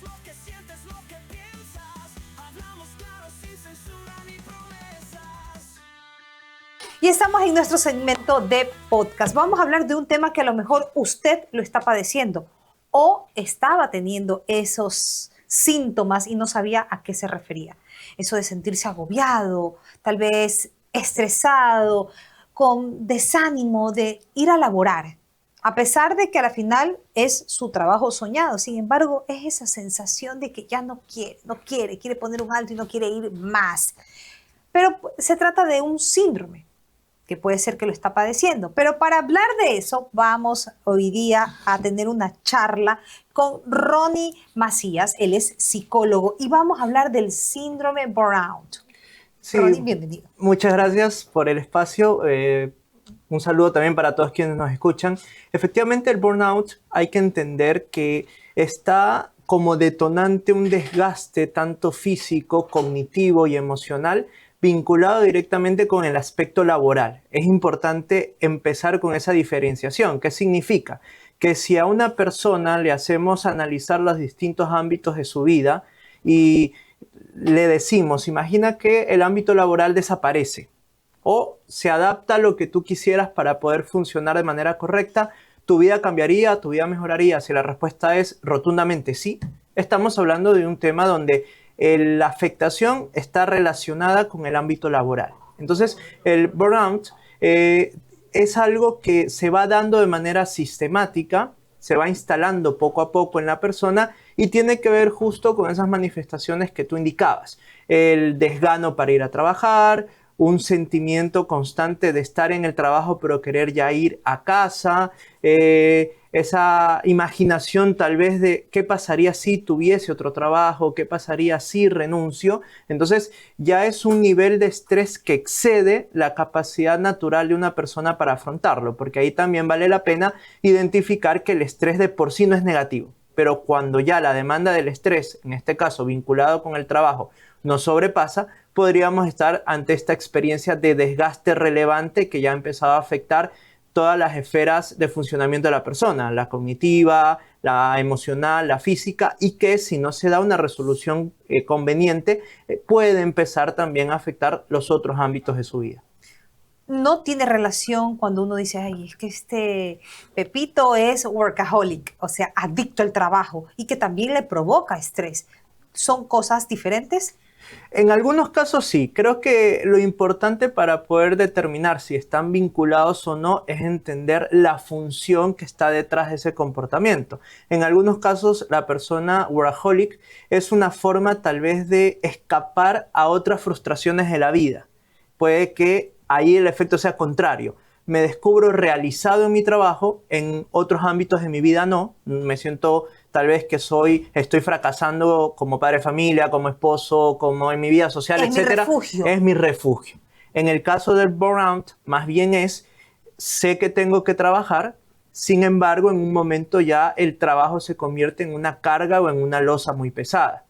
lo que sientes, lo que piensas. Hablamos claro, sin censura ni promesas. Y estamos en nuestro segmento de podcast. Vamos a hablar de un tema que a lo mejor usted lo está padeciendo o estaba teniendo esos síntomas y no sabía a qué se refería. Eso de sentirse agobiado, tal vez estresado, con desánimo de ir a laborar, a pesar de que a la final es su trabajo soñado. Sin embargo, es esa sensación de que ya quiere poner un alto y no quiere ir más. Pero se trata de un síndrome que puede ser que lo está padeciendo. Pero para hablar de eso, vamos hoy día a tener una charla con Ronnie Macías. Él es psicólogo y vamos a hablar del síndrome burnout. Sí, Ronnie, bienvenido. muchas gracias por el espacio. Un saludo también para todos quienes nos escuchan. Efectivamente, el burnout hay que entender que está como detonante un desgaste tanto físico, cognitivo y emocional vinculado directamente con el aspecto laboral. Es importante empezar con esa diferenciación. ¿Qué significa? Que si a una persona le hacemos analizar los distintos ámbitos de su vida y le decimos, imagina que el ámbito laboral desaparece o se adapta a lo que tú quisieras para poder funcionar de manera correcta, ¿tu vida cambiaría? ¿Tu vida mejoraría? Si la respuesta es rotundamente sí, estamos hablando de un tema donde la afectación está relacionada con el ámbito laboral. Entonces, el burnout es algo que se va dando de manera sistemática, se va instalando poco a poco en la persona y tiene que ver justo con esas manifestaciones que tú indicabas. El desgano para ir a trabajar, un sentimiento constante de estar en el trabajo pero querer ya ir a casa, esa imaginación tal vez de qué pasaría si tuviese otro trabajo, qué pasaría si renuncio. Entonces ya es un nivel de estrés que excede la capacidad natural de una persona para afrontarlo, porque ahí también vale la pena identificar que el estrés de por sí no es negativo, pero cuando ya la demanda del estrés, en este caso vinculado con el trabajo, nos sobrepasa, podríamos estar ante esta experiencia de desgaste relevante que ya ha empezado a afectar todas las esferas de funcionamiento de la persona, la cognitiva, la emocional, la física, y que si no se da una resolución conveniente, puede empezar también a afectar los otros ámbitos de su vida. No tiene relación cuando uno dice, ay, es que este Pepito es workaholic, o sea, adicto al trabajo y que también le provoca estrés. ¿Son cosas diferentes? En algunos casos sí, creo que lo importante para poder determinar si están vinculados o no es entender la función que está detrás de ese comportamiento. En algunos casos la persona workaholic es una forma tal vez de escapar a otras frustraciones de la vida. Puede que ahí el efecto sea contrario. Me descubro realizado en mi trabajo, en otros ámbitos de mi vida no. Me siento tal vez que estoy fracasando como padre de familia, como esposo, como en mi vida social, etcétera. Es mi refugio. En el caso del burnout, más bien sé que tengo que trabajar, sin embargo, en un momento ya el trabajo se convierte en una carga o en una losa muy pesada.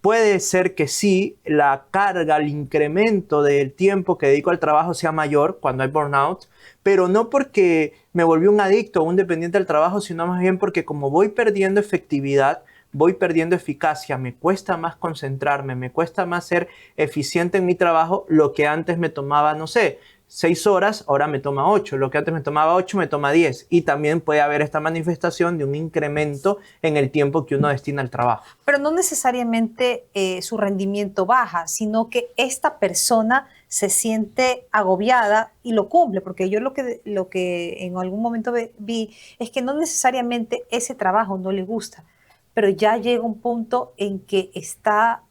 Puede ser que sí, la carga, el incremento del tiempo que dedico al trabajo sea mayor cuando hay burnout, pero no porque me volví un adicto o un dependiente del trabajo, sino más bien porque como voy perdiendo efectividad, voy perdiendo eficacia, me cuesta más concentrarme, me cuesta más ser eficiente en mi trabajo, lo que antes me tomaba, no sé, 6 horas, ahora me toma 8. Lo que antes me tomaba 8, me toma 10. Y también puede haber esta manifestación de un incremento en el tiempo que uno destina al trabajo. Pero no necesariamente su rendimiento baja, sino que esta persona se siente agobiada y lo cumple, porque yo lo que en algún momento vi es que no necesariamente ese trabajo no le gusta, pero ya llega un punto en que está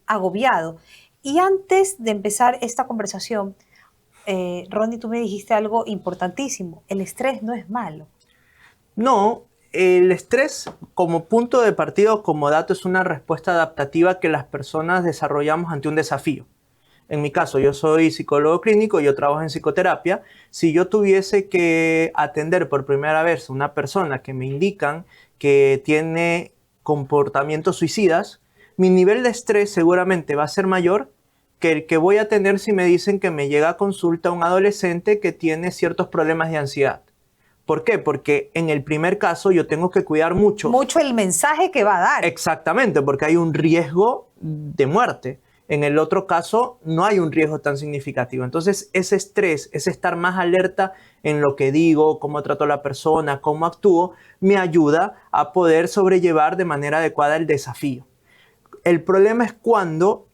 agobiado. Y antes de empezar esta conversación, Ronnie, tú me dijiste algo importantísimo. El estrés no es malo. No, el estrés como punto de partida o como dato es una respuesta adaptativa que las personas desarrollamos ante un desafío. En mi caso, yo soy psicólogo clínico, yo trabajo en psicoterapia. Si yo tuviese que atender por primera vez a una persona que me indican que tiene comportamientos suicidas, mi nivel de estrés seguramente va a ser mayor que el que voy a tener si me dicen que me llega a consulta un adolescente que tiene ciertos problemas de ansiedad. ¿Por qué? Porque en el primer caso yo tengo que cuidar mucho. Mucho el mensaje que va a dar. Exactamente, porque hay un riesgo de muerte. En el otro caso no hay un riesgo tan significativo. Entonces ese estrés, ese estar más alerta en lo que digo, cómo trato a la persona, cómo actúo, me ayuda a poder sobrellevar de manera adecuada el desafío. El problema es cuando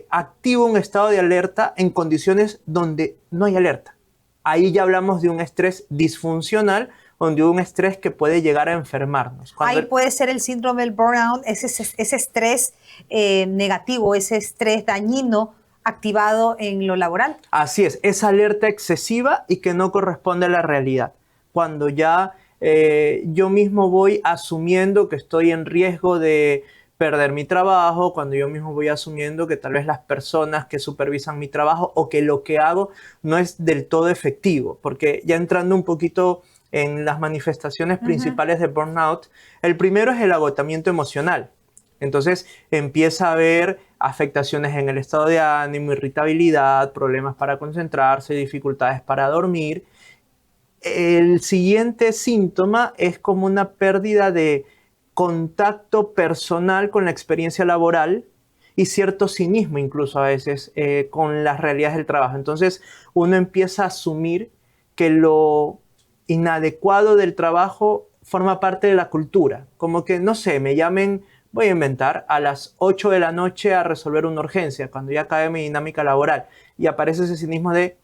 activo un estado de alerta en condiciones donde no hay alerta. Ahí ya hablamos de un estrés disfuncional, donde un estrés que puede llegar a enfermarnos. Ahí puede ser el síndrome del burnout, ese estrés negativo, ese estrés dañino activado en lo laboral. Así es, esa alerta excesiva y que no corresponde a la realidad. Cuando ya yo mismo voy asumiendo que estoy en riesgo de perder mi trabajo, cuando yo mismo voy asumiendo que tal vez las personas que supervisan mi trabajo o que lo que hago no es del todo efectivo, porque ya entrando un poquito en las manifestaciones principales de burnout, el primero es el agotamiento emocional. Entonces empieza a haber afectaciones en el estado de ánimo, irritabilidad, problemas para concentrarse, dificultades para dormir. El siguiente síntoma es como una pérdida de contacto personal con la experiencia laboral y cierto cinismo incluso a veces con las realidades del trabajo. Entonces uno empieza a asumir que lo inadecuado del trabajo forma parte de la cultura. Como que, no sé, me llamen, voy a inventar, a las 8 de la noche a resolver una urgencia, cuando ya cae mi dinámica laboral y aparece ese cinismo de,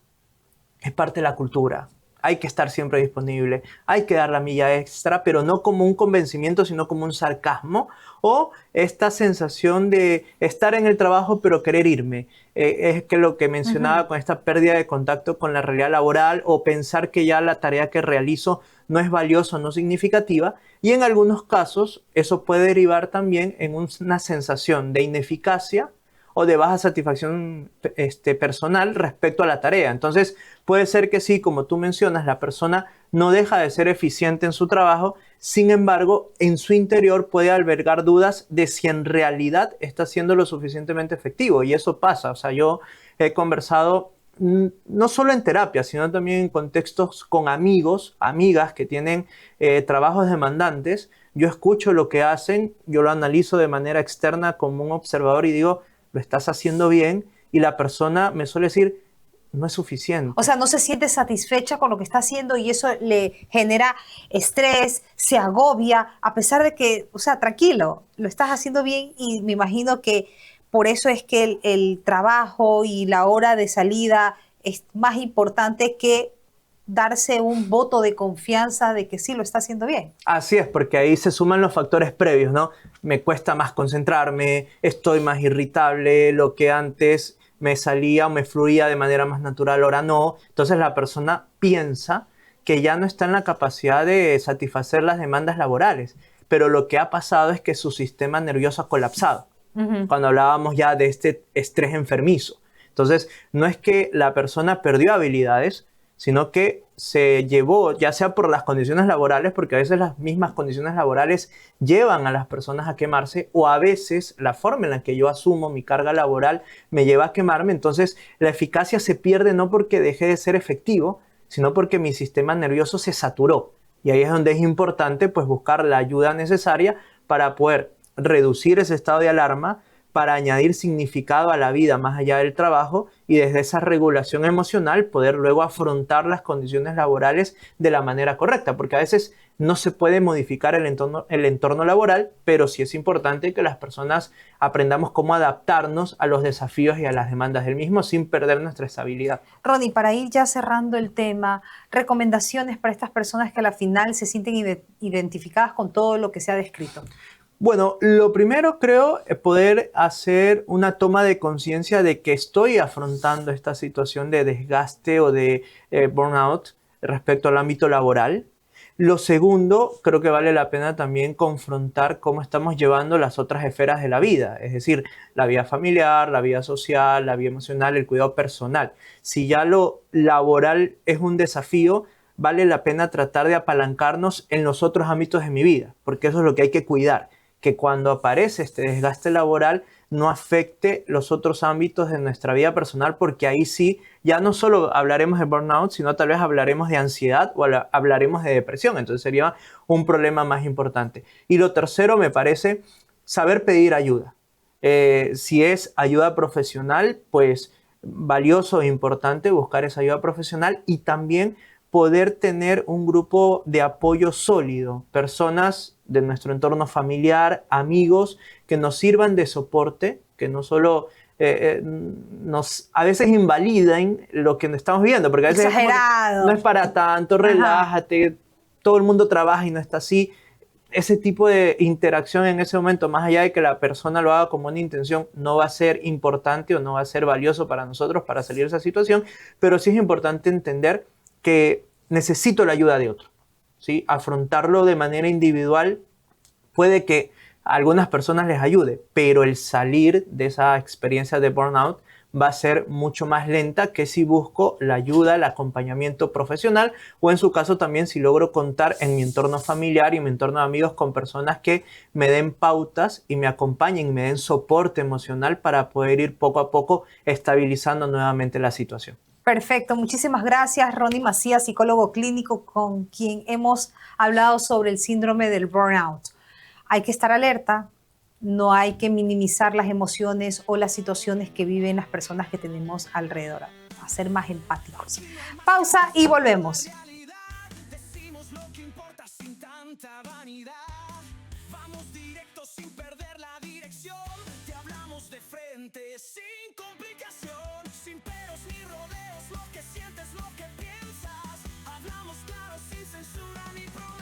es parte de la cultura. Hay que estar siempre disponible, hay que dar la milla extra, pero no como un convencimiento, sino como un sarcasmo o esta sensación de estar en el trabajo pero querer irme. Es que lo que mencionaba con esta pérdida de contacto con la realidad laboral o pensar que ya la tarea que realizo no es valiosa, no significativa, y en algunos casos eso puede derivar también en una sensación de ineficacia o de baja satisfacción personal respecto a la tarea. Entonces, puede ser que sí, como tú mencionas, la persona no deja de ser eficiente en su trabajo, sin embargo, en su interior puede albergar dudas de si en realidad está siendo lo suficientemente efectivo, y eso pasa. O sea, yo he conversado no solo en terapia, sino también en contextos con amigos, amigas que tienen trabajos demandantes. Yo escucho lo que hacen, yo lo analizo de manera externa como un observador y digo, lo estás haciendo bien, y la persona me suele decir, no es suficiente. O sea, no se siente satisfecha con lo que está haciendo y eso le genera estrés, se agobia, a pesar de que, o sea, tranquilo, lo estás haciendo bien, y me imagino que por eso es que el trabajo y la hora de salida es más importante que darse un voto de confianza de que sí lo está haciendo bien. Así es, porque ahí se suman los factores previos, ¿no? Me cuesta más concentrarme, estoy más irritable, lo que antes me salía o me fluía de manera más natural, ahora no. Entonces la persona piensa que ya no está en la capacidad de satisfacer las demandas laborales, pero lo que ha pasado es que su sistema nervioso ha colapsado. Cuando hablábamos ya de este estrés enfermizo. Entonces, no es que la persona perdió habilidades, sino que se llevó, ya sea por las condiciones laborales, porque a veces las mismas condiciones laborales llevan a las personas a quemarse, o a veces la forma en la que yo asumo mi carga laboral me lleva a quemarme. Entonces, la eficacia se pierde no porque deje de ser efectivo, sino porque mi sistema nervioso se saturó. Y ahí es donde es importante pues buscar la ayuda necesaria para poder reducir ese estado de alarma, para añadir significado a la vida más allá del trabajo, y desde esa regulación emocional poder luego afrontar las condiciones laborales de la manera correcta, porque a veces no se puede modificar el entorno laboral, pero sí es importante que las personas aprendamos cómo adaptarnos a los desafíos y a las demandas del mismo sin perder nuestra estabilidad. Ronnie, para ir ya cerrando el tema, recomendaciones para estas personas que a la final se sienten identificadas con todo lo que se ha descrito. Bueno, lo primero creo es poder hacer una toma de conciencia de que estoy afrontando esta situación de desgaste o de burnout respecto al ámbito laboral. Lo segundo, creo que vale la pena también confrontar cómo estamos llevando las otras esferas de la vida, es decir, la vida familiar, la vida social, la vida emocional, el cuidado personal. Si ya lo laboral es un desafío, vale la pena tratar de apalancarnos en los otros ámbitos de mi vida, porque eso es lo que hay que cuidar. Que cuando aparece este desgaste laboral no afecte los otros ámbitos de nuestra vida personal, porque ahí sí, ya no solo hablaremos de burnout, sino tal vez hablaremos de ansiedad o hablaremos de depresión. Entonces sería un problema más importante. Y lo tercero, me parece, saber pedir ayuda. Si es ayuda profesional, pues valioso e importante buscar esa ayuda profesional y también poder tener un grupo de apoyo sólido, personas de nuestro entorno familiar, amigos, que nos sirvan de soporte, que no solo nos a veces invaliden lo que estamos viviendo, porque a veces es como que Exagerado. no es para tanto, Ajá. relájate, todo el mundo trabaja y no está así. Ese tipo de interacción en ese momento, más allá de que la persona lo haga como una intención, no va a ser importante o no va a ser valioso para nosotros para salir de esa situación, pero sí es importante entender que necesito la ayuda de otro, ¿sí? Afrontarlo de manera individual puede que a algunas personas les ayude, pero el salir de esa experiencia de burnout va a ser mucho más lenta que si busco la ayuda, el acompañamiento profesional o en su caso también si logro contar en mi entorno familiar y mi entorno de amigos con personas que me den pautas y me acompañen, me den soporte emocional para poder ir poco a poco estabilizando nuevamente la situación. Perfecto, muchísimas gracias, Ronnie Macías, psicólogo clínico con quien hemos hablado sobre el síndrome del burnout. Hay que estar alerta, no hay que minimizar las emociones o las situaciones que viven las personas que tenemos alrededor, a ser más empáticos. Pausa y volvemos. Realidad, decimos lo que importa sin tanta vanidad. Vamos directo sin perder la dirección. Te hablamos de frente, sin complicación, sin peros ni rodeos. Lo que sientes, lo que piensas. Hablamos claro, sin censura ni problema.